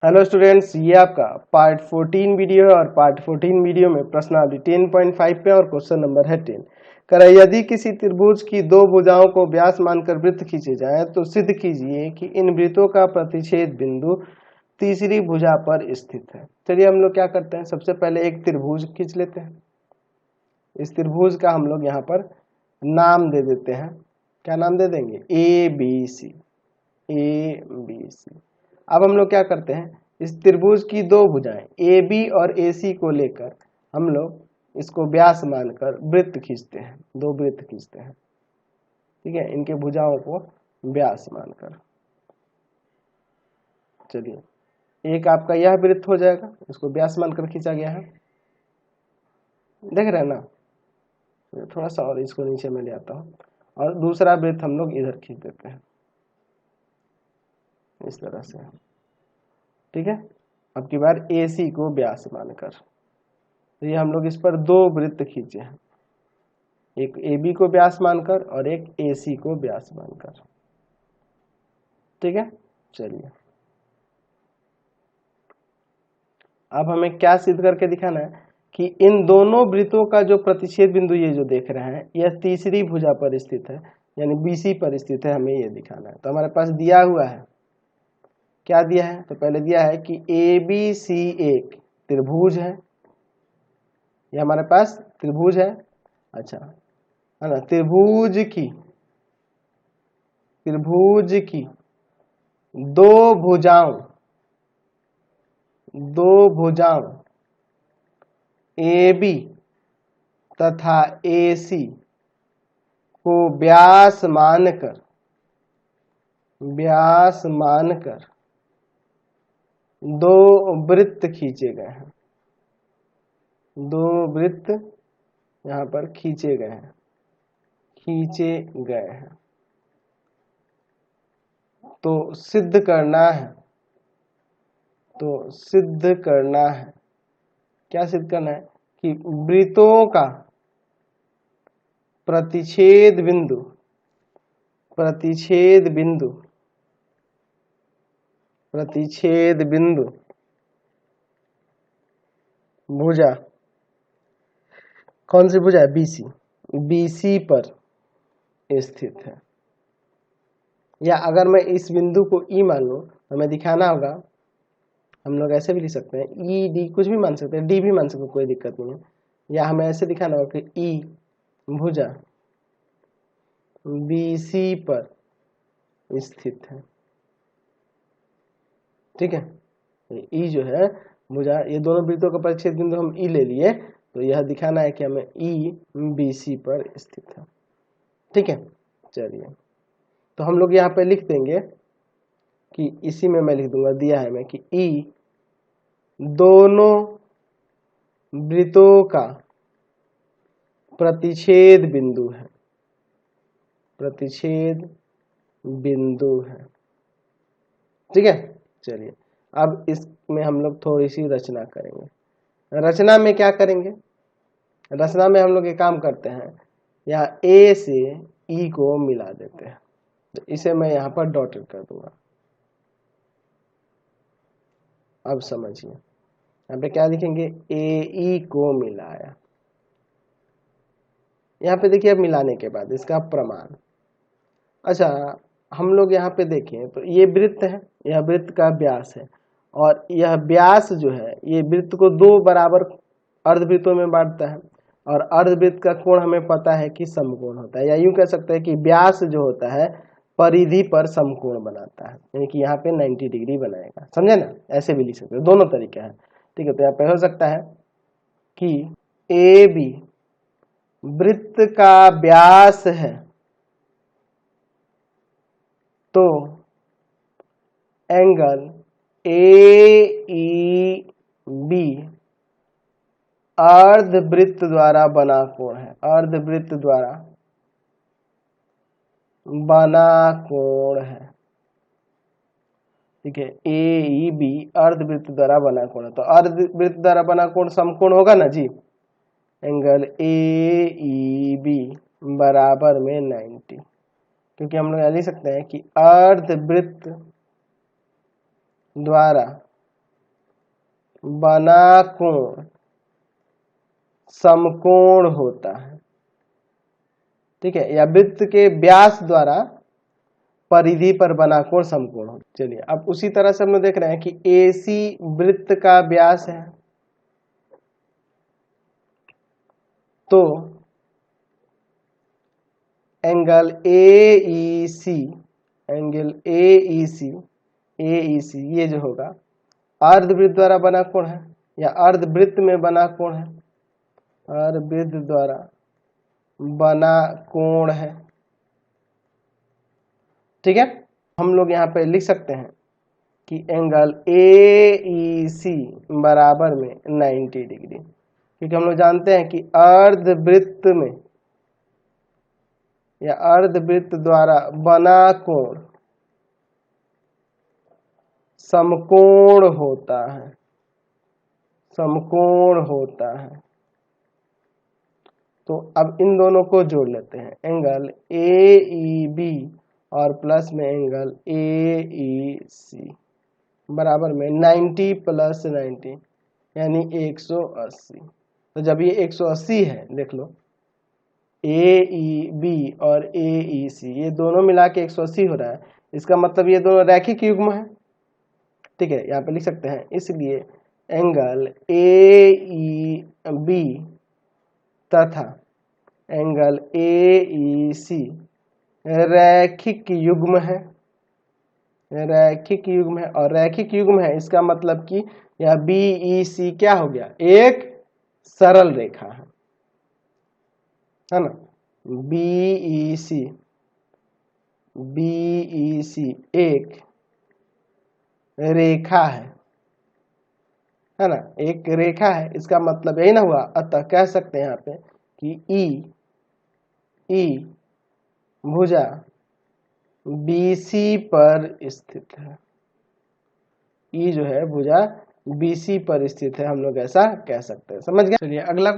Hello students, ये आपका part 14 video है और पार्ट 14 वीडियो में प्रश्नावली 10.5 पे और क्वेश्चन नंबर है 10। यदि किसी त्रिभुज की दो भुजाओं को व्यास मानकर वृत्त खींचे जाएं तो सिद्ध कीजिए कि इन वृत्तों का प्रतिच्छेद बिंदु तीसरी भुजा पर स्थित है। चलिए हम लोग क्या करते हैं, सबसे पहले एक त्रिभुज खींच लेते हैं। इस त्रिभुज का हम लोग यहाँ पर नाम दे देते हैं। क्या नाम दे देंगे? A B C. A B C. अब हम लोग क्या करते हैं, इस त्रिभुज की दो भुजाएं ए बी और ए सी को लेकर हम लोग इसको व्यास मानकर वृत्त खींचते हैं, दो वृत्त खींचते हैं। ठीक है, इनके भुजाओं को व्यास मानकर। चलिए, एक आपका यह वृत्त हो जाएगा, इसको व्यास मानकर खींचा गया है, देख रहे हैं ना। थोड़ा सा और इसको नीचे में ले आता हूँ और दूसरा वृत्त हम लोग इधर खींच देते हैं इस तरह से। ठीक है, अब की बार ए सी को व्यास मानकर, तो ये हम लोग इस पर दो वृत्त खींचे हैं, एक ए बी को व्यास मानकर और एक ए सी को व्यास मानकर। ठीक है, चलिए अब हमें क्या सिद्ध करके दिखाना है कि इन दोनों वृत्तों का जो प्रतिच्छेद बिंदु ये जो देख रहे हैं यह तीसरी भुजा पर स्थित है, यानी बीसी पर स्थित है। हमें ये दिखाना है। तो हमारे पास दिया हुआ है, क्या दिया है? तो पहले दिया है कि ए बी सी एक त्रिभुज है, ये हमारे पास त्रिभुज है। अच्छा है ना, त्रिभुज की दो भुजाओं ए बी तथा ए सी को व्यास मानकर दो वृत्त खींचे गए हैं, दो वृत्त यहाँ पर खींचे गए हैं। तो सिद्ध करना है, क्या सिद्ध करना है कि वृत्तों का प्रतिच्छेद बिंदु भुजा, कौन सी भुजा है? बीसी पर स्थित है। या अगर मैं इस बिंदु को ई मान लूं, हमें दिखाना होगा, हम लोग ऐसे भी लिख सकते हैं, ई डी कुछ भी मान सकते हैं, डी भी मान सकते हैं, कोई दिक्कत नहीं है। या हमें ऐसे दिखाना होगा कि ई भुजा बीसी पर स्थित है। ठीक है, ई जो है भुजा, ये दोनों वृत्तों का परिच्छेद बिंदु हम ई ले लिए, तो यह दिखाना है कि हमें ई बीसी पर स्थित है। ठीक है, चलिए तो हम लोग यहाँ पे लिख देंगे कि इसी में मैं लिख दूंगा, दिया है मैं कि ई दोनों वृत्तों का प्रतिच्छेद बिंदु है। ठीक है, चलिए अब इसमें हम लोग थोड़ी सी रचना करेंगे। रचना में क्या करेंगे? रचना में हम लोग एक काम करते हैं, यहाँ ए से ई को मिला देते हैं। तो इसे मैं यहाँ पर डॉटेड कर दूंगा। अब समझिए, यहाँ पे क्या लिखेंगे? ए ई को मिलाया। यहाँ पे देखिए, अब मिलाने के बाद इसका प्रमाण। अच्छा, हम लोग यहाँ पे देखें तो ये वृत्त है, यह वृत्त का व्यास है, और यह व्यास जो है ये वृत्त को दो बराबर अर्धवृत्तों में बांटता है, और अर्धवृत्त का कोण हमें पता है कि समकोण होता है, या यूं कह सकते हैं कि व्यास जो होता है परिधि पर समकोण बनाता है, यानी कि यहाँ पे 90 डिग्री बनाएगा। समझे ना? ऐसे भी लिख सकते हैं, दोनों तरीके हैं। ठीक है, तो यहाँ पे हो सकता है कि ए बी वृत्त का व्यास है, तो एंगल ए ई बी अर्धवृत्त द्वारा बना कोण है, अर्धवृत्त द्वारा बना कोण है। ठीक है, ए ई बी अर्धवृत्त द्वारा बना कोण है, तो अर्धवृत्त द्वारा बना कोण समकोण होगा ना जी। एंगल ए ई बी बराबर में 90, क्योंकि हम लोग लिख सकते हैं कि अर्धवृत्त द्वारा बना कोण समकोण होता है। ठीक है, या वृत्त के व्यास द्वारा परिधि पर बना कोण समकोण होता है। चलिए अब उसी तरह से हम लोग देख रहे हैं कि AC वृत्त का व्यास है, तो एंगल AEC ये जो होगा अर्धवृत्त द्वारा बना कोण है या अर्धवृत्त में बना कोण है, अर्धवृत्त द्वारा बना कोण है। ठीक है, हम लोग यहाँ पे लिख सकते हैं कि एंगल AEC बराबर में 90 डिग्री, क्योंकि हम लोग जानते हैं कि अर्धवृत्त में या अर्धवृत्त द्वारा बना कोण समकोण होता है, समकोण होता है। तो अब इन दोनों को जोड़ लेते हैं, एंगल AEB और प्लस में एंगल AEC बराबर में 90 प्लस 90 यानी 180। तो जब ये 180 है, देख लो AEB और AEC ये दोनों मिला के 180 हो रहा है, इसका मतलब ये दोनों रैखिक युग्म है। ठीक है, यहाँ पे लिख सकते हैं, इसलिए एंगल AEB तथा एंगल AEC रैखिक युग्म है, रैखिक युग्म है। और रैखिक युग्म है इसका मतलब कि यह BEC क्या हो गया, एक सरल रेखा है ना। BEC एक रेखा है ना, एक रेखा है। इसका मतलब यही ना हुआ, अतः कह सकते हैं यहाँ पे कि E भुजा BC पर स्थित है, E जो है भुजा BC पर स्थित है, हम लोग ऐसा कह सकते हैं। समझ गए। चलिए अगला